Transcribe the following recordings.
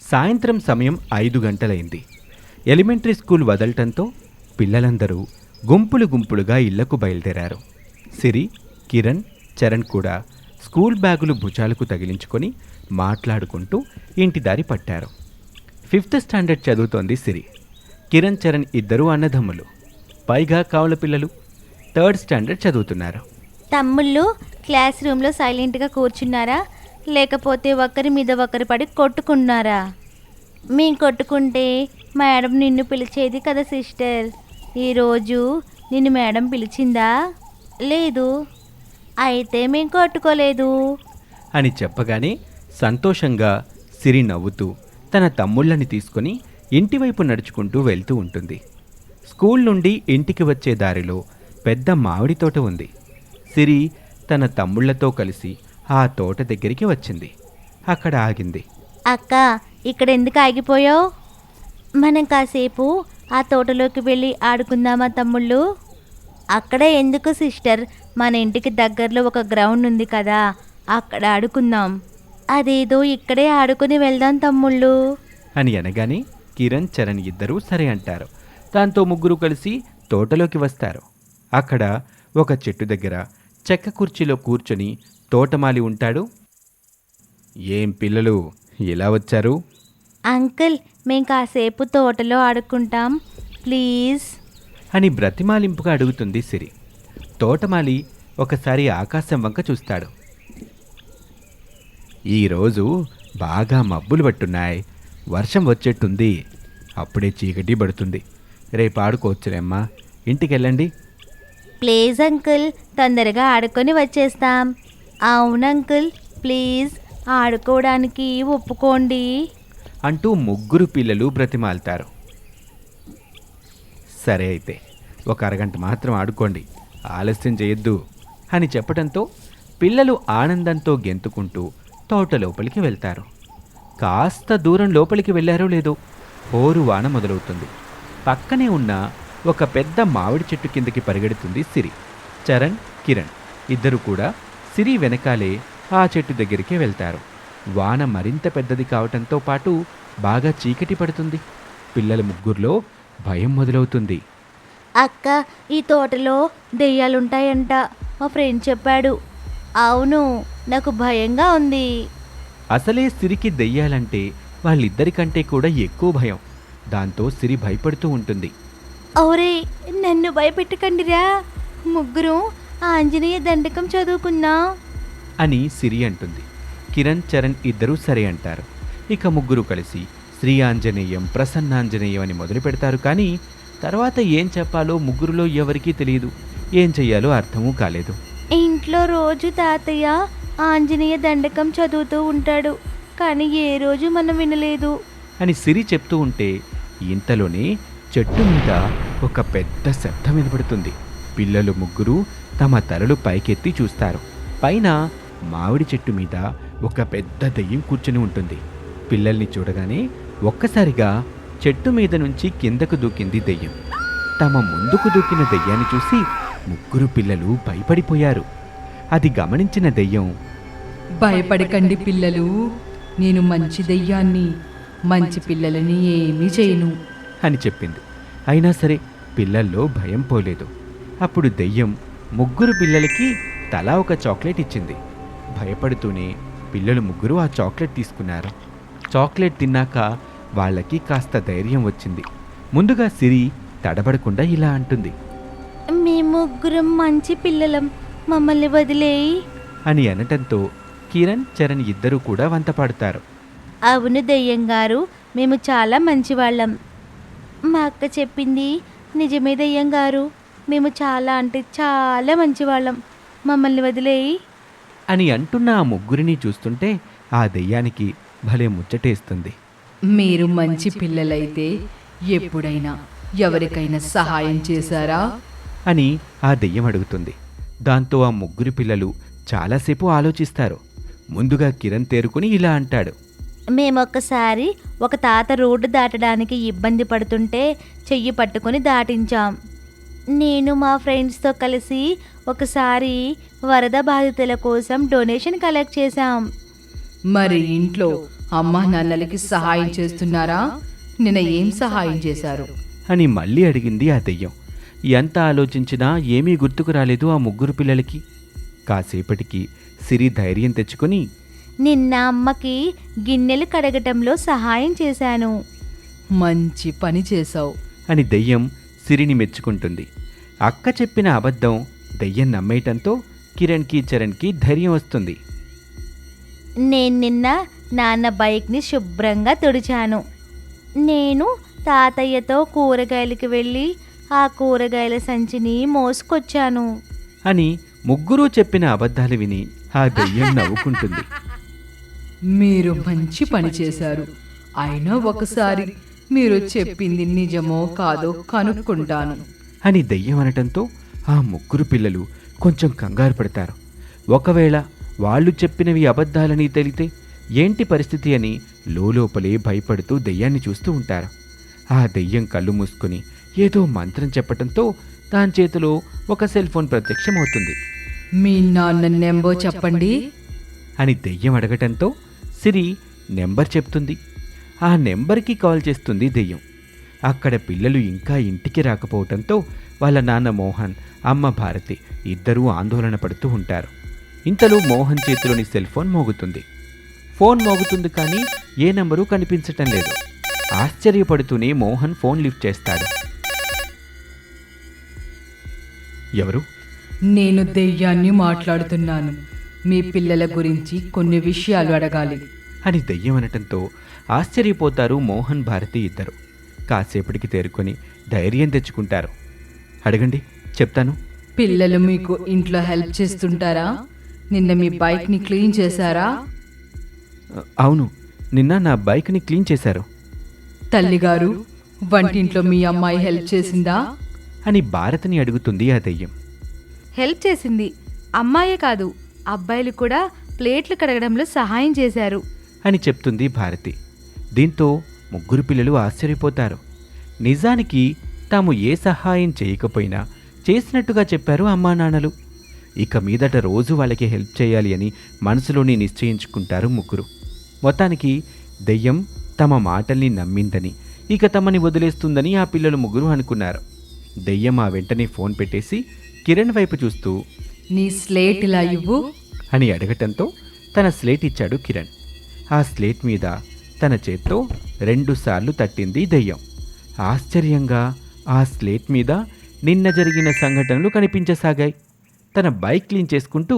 సాయంత్రం సమయం 5 గంటలైంది. ఎలిమెంటరీ స్కూల్ వదలటంతో పిల్లలందరూ గుంపులు గుంపులుగా ఇళ్లకు బయలుదేరారు. సిరి, కిరణ్, చరణ్ కూడా స్కూల్ బ్యాగులు భుజాలకు తగిలించుకొని మాట్లాడుకుంటూ ఇంటి దారి పట్టారు. 5th స్టాండర్డ్ చదువుతోంది సిరి. కిరణ్, చరణ్ ఇద్దరూ అన్నదమ్ములు. పైగా కావుల పిల్లలు 3rd స్టాండర్డ్ చదువుతున్నారు. తమ్ముళ్ళు క్లాస్ రూమ్లో సైలెంట్గా కూర్చున్నారా, లేకపోతే ఒకరి మీద ఒకరు పడి కొట్టుకున్నారా? మేం కొట్టుకుంటే మేడం నిన్ను పిలిచేది కదా సిస్టర్. ఈరోజు నిన్ను మేడం పిలిచిందా? లేదు. అయితే మేం కొట్టుకోలేదు అని చెప్పగానే సంతోషంగా సిరి నవ్వుతూ తన తమ్ముళ్ళని తీసుకుని ఇంటివైపు నడుచుకుంటూ వెళ్తూ ఉంటుంది. స్కూల్ నుండి ఇంటికి వచ్చే దారిలో పెద్ద మామిడి తోట ఉంది. సిరి తన తమ్ముళ్లతో కలిసి ఆ తోట దగ్గరికి వచ్చింది. అక్కడ ఆగింది. అక్క, ఇక్కడ ఎందుకు ఆగిపోయావు? మనం కాసేపు ఆ తోటలోకి వెళ్ళి ఆడుకుందామా తమ్ముళ్ళు? అక్కడే ఎందుకు సిస్టర్, మన ఇంటికి దగ్గరలో ఒక గ్రౌండ్ ఉంది కదా, అక్కడ ఆడుకుందాం. అదేదో ఇక్కడే ఆడుకుని వెళ్దాం తమ్ముళ్ళు అని అనగానే కిరణ్, చరణ్ ఇద్దరూ సరే అంటారు. దాంతో ముగ్గురు కలిసి తోటలోకి వస్తారు. అక్కడ ఒక చెట్టు దగ్గర చెక్క కుర్చీలో కూర్చొని తోటమాలి ఉంటాడు. ఏం పిల్లలు ఇలా వచ్చారు? అంకుల్, మేం కాసేపు తోటలో ఆడుకుంటాం ప్లీజ్ అని బ్రతిమాలింపుగా అడుగుతుంది సిరి. తోటమాలి ఒకసారి ఆకాశం వంక చూస్తాడు. ఈరోజు బాగా మబ్బులు పట్టున్నాయి, వర్షం వచ్చేట్టుంది, అప్పుడే చీకటి పడుతుంది, రేపు ఆడుకోవచ్చులేమ్మా, ఇంటికెళ్ళండి. ప్లీజ్ అంకుల్, తొందరగా ఆడుకొని వచ్చేస్తాం. అవును అంకుల్, ప్లీజ్ ఆడుకోవడానికి ఒప్పుకోండి అంటూ ముగ్గురు పిల్లలు బ్రతిమాలుతారు. సరే అయితే ఒక అరగంట మాత్రం ఆడుకోండి, ఆలస్యం చేయొద్దు అని చెప్పడంతో పిల్లలు ఆనందంతో గెంతుకుంటూ తోట లోపలికి వెళ్తారు. కాస్త దూరం లోపలికి వెళ్ళారో లేదో హోరు వాన మొదలవుతుంది. పక్కనే ఉన్న ఒక పెద్ద మామిడి చెట్టు కిందకి పరిగెడుతుంది సిరి. చరణ్, కిరణ్ ఇద్దరు కూడా సిరి వెనకాలే ఆ చెట్టు దగ్గరికి వెళ్తారు. వాన మరింత పెద్దది కావటంతో పాటు బాగా చీకటి పడుతుంది. పిల్లల ముగ్గురులో భయం మొదలవుతుంది. అక్క, ఈ తోటలో దెయ్యాలుంటాయంట, మా ఫ్రెండ్ చెప్పాడు. అవును, నాకు భయంగా ఉంది. అసలే సిరికి దెయ్యాలంటే వాళ్ళిద్దరికంటే కూడా ఎక్కువ భయం. దాంతో సిరి భయపడుతూ ఉంటుంది. ఓరే, నన్ను భయపెట్టకండిరా, ముగ్గురు ఆంజనేయ దండకం చదువుకుందాం అని సిరి అంటుంది. కిరణ్, చరణ్ ఇద్దరూ సరే అంటారు. ఇక ముగ్గురు కలిసి శ్రీ ఆంజనేయం, ప్రసన్నాంజనేయం అని మొదలు పెడతారు. కానీ తర్వాత ఏం చెప్పాలో ముగ్గురులో ఎవరికీ తెలియదు. ఏం చెయ్యాలో అర్థమూ కాలేదు. ఇంట్లో రోజు తాతయ్య ఆంజనేయ దండకం చదువుతూ ఉంటాడు, కానీ ఏ రోజు మనం వినలేదు అని సిరి చెప్తూ ఉంటే ఇంతలోనే చెట్టు మీద ఒక పెద్ద శబ్దం వినపడుతుంది. పిల్లలు ముగ్గురు తమ తలలు పైకెత్తి చూస్తారు. పైన మామిడి చెట్టు మీద ఒక పెద్ద దెయ్యం కూర్చుని ఉంటుంది. పిల్లల్ని చూడగానే ఒక్కసారిగా చెట్టు మీద నుంచి కిందకు దూకింది దెయ్యం. తమ ముందుకు దూకిన దెయ్యాన్ని చూసి ముగ్గురు పిల్లలు భయపడిపోయారు. అది గమనించిన దెయ్యం, భయపడకండి పిల్లలు, నేను మంచి దెయ్యాన్ని, మంచి పిల్లలని ఏమీ చేయను అని చెప్పింది. అయినా సరే పిల్లల్లో భయం పోలేదు. అప్పుడు దెయ్యం ముగ్గురు పిల్లలకి తలా ఒక చాక్లెట్ ఇచ్చింది. భయపడుతూనే పిల్లలు ముగ్గురు ఆ చాక్లెట్ తీసుకున్నారు. చాక్లెట్ తిన్నాక వాళ్ళకి కాస్త ధైర్యం వచ్చింది. ముందుగా సిరి తడబడకుండా ఇలా అంటుంది. మేము ముగ్గురం మంచి పిల్లలం, మమ్మల్ని వదిలేయి అని అనటంతో కిరణ్, చరణ్ ఇద్దరూ కూడా వంత పాడుతారు. అవును దెయ్యం గారు, మేము చాలా మంచివాళ్ళం. మా అక్క చెప్పింది నిజమే దెయ్యం గారు, మేము చాలా అంటే చాలా మంచివాళ్ళం, మమ్మల్ని వదిలేయి అని అంటున్న ఆ ముగ్గురిని చూస్తుంటే ఆ దెయ్యానికి భలే ముచ్చటేస్తుంది. మీరు మంచి పిల్లలైతే ఎప్పుడైనా ఎవరికైనా సహాయం చేశారా అని ఆ దెయ్యం అడుగుతుంది. దాంతో ఆ ముగ్గురు పిల్లలు చాలాసేపు ఆలోచిస్తారు. ముందుగా కిరణ్ తేరుకుని ఇలా అంటాడు. మేమొక్కసారి ఒక తాత రోడ్డు దాటడానికి ఇబ్బంది పడుతుంటే చెయ్యి పట్టుకొని దాటించాం. నేను మా ఫ్రెండ్స్తో కలిసి ఒకసారి వరద బాధితుల కోసం డొనేషన్ కలెక్ట్ చేశాం. మరి ఇంట్లో అమ్మా నాన్నలకి సహాయం చేస్తున్నారా? నిన్న ఏం సహాయం చేశారు? అని మళ్ళీ అడిగింది ఆ దెయ్యం. ఎంత ఆలోచించినా ఏమీ గుర్తుకు రాలేదు ఆ ముగ్గురు పిల్లలకి. కాసేపటికి సిరి ధైర్యం తెచ్చుకొని, నిన్న అమ్మకి గిన్నెలు కడగటంలో సహాయం చేశాను. మంచి పని చేశావు. అని దెయ్యం సిరిని మెచ్చుకుంటుంది. అక్క చెప్పిన అబద్ధం దెయ్యం నమ్మేయటంతో కిరణ్కి చరణ్కి ధైర్యం వస్తుంది. నేను నిన్న నాన్న బైక్ని శుభ్రంగా తుడిచాను. నేను తాతయ్యతో కూరగాయలకి వెళ్ళి ఆ కూరగాయల సంచిని మోసుకొచ్చాను. అని ముగ్గురూ చెప్పిన అబద్ధాలు విని ఆ దెయ్యం నవ్వుకుంటుంది. మీరు మంచి పని చేశారు. అయినా ఒకసారి మీరు చెప్పింది నిజమో కాదో కనుక్కుంటాను. అని దెయ్యం అనటంతో ఆ ముగ్గురు పిల్లలు కొంచెం కంగారు పడతారు. ఒకవేళ వాళ్ళు చెప్పినవి అబద్ధాలని తెలితే ఏంటి పరిస్థితి అని లోపలే భయపడుతూ దెయ్యాన్ని చూస్తూ ఉంటారు. ఆ దెయ్యం కళ్ళు మూసుకుని ఏదో మంత్రం చెప్పటంతో దాని చేతిలో ఒక సెల్ ఫోన్ ప్రత్యక్షమవుతుంది. మీ నాన్న నెంబర్ చెప్పండి. అని దెయ్యం అడగటంతో సిరి నెంబర్ చెప్తుంది. ఆ నెంబర్కి కాల్ చేస్తుంది దెయ్యం. అక్కడ పిల్లలు ఇంకా ఇంటికి రాకపోవటంతో వాళ్ళ నాన్న మోహన్, అమ్మ భారతి ఇద్దరూ ఆందోళన పడుతూ ఉంటారు. ఇంతలో మోహన్ చేతిలోని సెల్ ఫోన్ మోగుతుంది. ఫోన్ మోగుతుంది కానీ ఏ నెంబరు కనిపించటం లేదు. ఆశ్చర్యపడుతూనే మోహన్ ఫోన్ లిఫ్ట్ చేస్తాడు. ఎవరు? నేను దెయ్యాన్ని మాట్లాడుతున్నాను. మీ పిల్లల గురించి కొన్ని విషయాలు అడగాలి. అని దెయ్యం అనటంతో ఆశ్చర్యపోతారు మోహన్, భారతి ఇద్దరు. కాసేపటికి తేరుకొని ధైర్యం తెచ్చుకుంటారు. అడగండి, చెప్తాను. పిల్లలు మీకు ఇంట్లో హెల్ప్ చేస్తుంటారా? నిన్న మీ బైక్ని క్లీన్ చేశారా? అవును, నిన్న నా బైక్ని క్లీన్ చేశారు. తల్లిగారు, వంటింట్లో మీ అమ్మాయి హెల్ప్ చేసిందా? అని భారతిని అడుగుతుంది ఆ దెయ్యం. హెల్ప్ చేసింది. అమ్మాయే కాదు, అబ్బాయిలు కూడా ప్లేట్లు కడగడంలో సహాయం చేశారు. అని చెప్తుంది భారతి. దీంతో ముగ్గురు పిల్లలు ఆశ్చర్యపోతారు. నిజానికి తాము ఏ సహాయం చేయకపోయినా చేసినట్టుగా చెప్పారు అమ్మా నాన్నలు. ఇక మీదట రోజు వాళ్ళకి హెల్ప్ చేయాలి అని మనసులోని నిశ్చయించుకుంటారు ముగ్గురు. మొత్తానికి దెయ్యం తమ మాటల్ని నమ్మిందని, ఇక తమని వదిలేస్తుందని ఆ పిల్లలు ముగ్గురు అనుకున్నారు. దెయ్యం ఆ వెంటనే ఫోన్ పెట్టేసి కిరణ్ వైపు చూస్తూ, నీ స్లేట్ ఇలా ఇవ్వు అని అడగటంతో తన స్లేట్ ఇచ్చాడు కిరణ్. ఆ స్లేట్ మీద తన చేత్తో 2 సార్లు తట్టింది దెయ్యం. ఆశ్చర్యంగా ఆ స్లేట్ మీద నిన్న జరిగిన సంఘటనలు కనిపించసాగాయి. తన బైక్ క్లీన్ చేసుకుంటూ,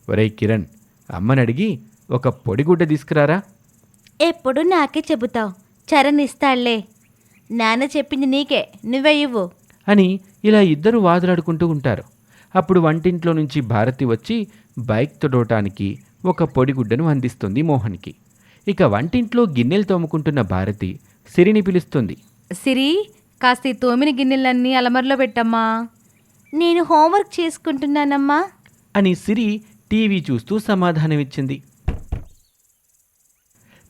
ఒరేయ్ కిరణ్, అమ్మని అడిగి ఒక పొడిగుడ్డ తీసుకురారా. ఎప్పుడు నాకే చెబుతావు, చరణ్ ఇస్తాళ్లే. నాన్న చెప్పింది నీకే, నువ్వే ఇవ్వు. అని ఇలా ఇద్దరు వాదులాడుకుంటూ ఉంటారు. అప్పుడు వంటింట్లో నుంచి భారతి వచ్చి బైక్ తొడవటానికి ఒక పొడిగుడ్డను అందిస్తుంది మోహన్కి. ఇక వంటింట్లో గిన్నెలు తోముకుంటున్న భారతి సిరిని పిలుస్తుంది. సిరి, కాస్త ఈ తోమిన గిన్నెలన్నీ అలమరలో పెట్టమ్మా. నేను హోంవర్క్ చేసుకుంటున్నానమ్మా. అని సిరి టీవీ చూస్తూ సమాధానమిచ్చింది.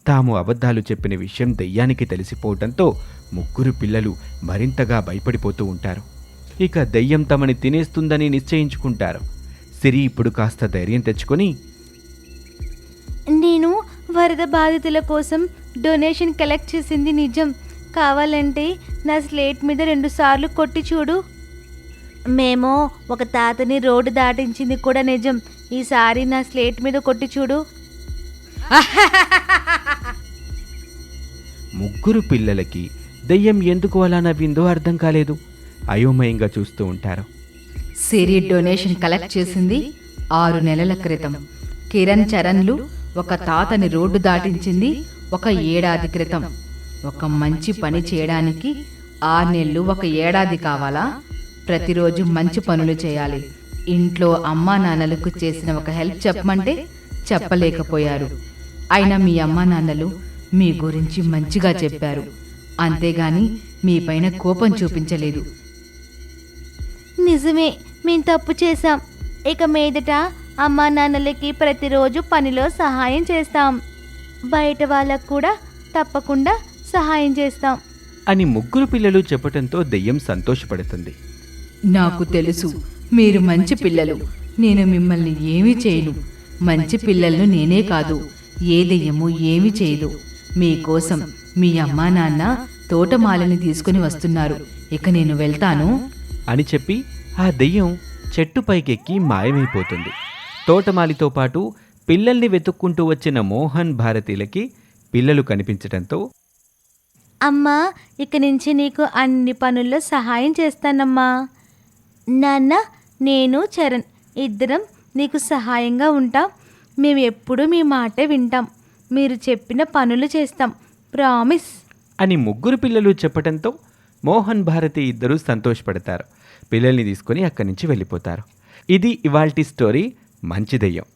తాము అబద్ధాలు చెప్పిన విషయం దెయ్యానికి తెలిసిపోవటంతో ముగ్గురు పిల్లలు మరింతగా భయపడిపోతూ ఉంటారు. ఇక దెయ్యం తమని తినేస్తుందని నిశ్చయించుకుంటారు. సిరి ఇప్పుడు కాస్త ధైర్యం తెచ్చుకొని, నేను వరద బాధితుల కోసం డొనేషన్ కలెక్ట్ చేసింది నిజం. కావాలంటే నా స్లేట్ మీద 2 సార్లు కొట్టి చూడు. మేము ఒక తాతని రోడ్డు దాటించింది కూడా నిజం. ఈసారి నా స్లేట్ మీద కొట్టి చూడు. ముగ్గురు పిల్లలకి దెయ్యం ఎందుకు అలా నవ్విందో అర్థం కాలేదు. అయోమయంగా చూస్తూ ఉంటారు. సిరి డొనేషన్ కలెక్ట్ చేసింది 6 నెలల క్రితం. కిరణ్, చరణ్లు ఒక తాతని రోడ్డు దాటించింది 1 ఏడాది క్రితం. ఒక మంచి పని చేయడానికి 6 నెలలు 1 ఏడాది కావాలా? ప్రతిరోజు మంచి పనులు చేయాలి. ఇంట్లో అమ్మా నాన్నలకు చేసిన ఒక హెల్ప్ చెప్పమంటే చెప్పలేకపోయారు. అయినా మీ అమ్మా నాన్నలు మీ గురించి మంచిగా చెప్పారు, అంతేగాని మీ పైన కోపం చూపించలేదు. నిజమే, మేము తప్పు చేశాం. ఇక మీదట అమ్మా నాన్నలకి ప్రతిరోజు పనిలో సహాయం చేస్తాం. బయట వాళ్ళకు కూడా తప్పకుండా సహాయం చేస్తాం. అని ముగ్గురు పిల్లలు చెప్పటంతో దెయ్యం సంతోషపడుతుంది. నాకు తెలుసు, మీరు మంచి పిల్లలు. నేను మిమ్మల్ని ఏమీ చేయను. మంచి పిల్లలను నేనే కాదు, ఏ దెయ్యము ఏమి చేయదు. మీకోసం మీ అమ్మా నాన్న తోటమాలిని తీసుకుని వస్తున్నారు. ఇక నేను వెళ్తాను అని చెప్పి ఆ దెయ్యం చెట్టు పైకెక్కి మాయమైపోతుంది. తోటమాలితో పాటు పిల్లల్ని వెతుక్కుంటూ వచ్చిన మోహన్ భారతీలకి పిల్లలు కనిపించటంతో, అమ్మా, ఇక నుంచి నీకు అన్ని పనుల్లో సహాయం చేస్తానమ్మా. నాన్న, నేను చరణ్ ఇద్దరం నీకు సహాయంగా ఉంటాం. మేము ఎప్పుడూ మీ మాటే వింటాం. మీరు చెప్పిన పనులు చేస్తాం, ప్రామిస్ అని ముగ్గురు పిల్లలు చెప్పటంతో మోహన్ భారతి ఇద్దరూ సంతోషపడతారు. పిల్లల్ని తీసుకొని అక్కడి నుంచి వెళ్ళిపోతారు. ఇది ఇవాల్టి స్టోరీ మంచి దెయ్యం.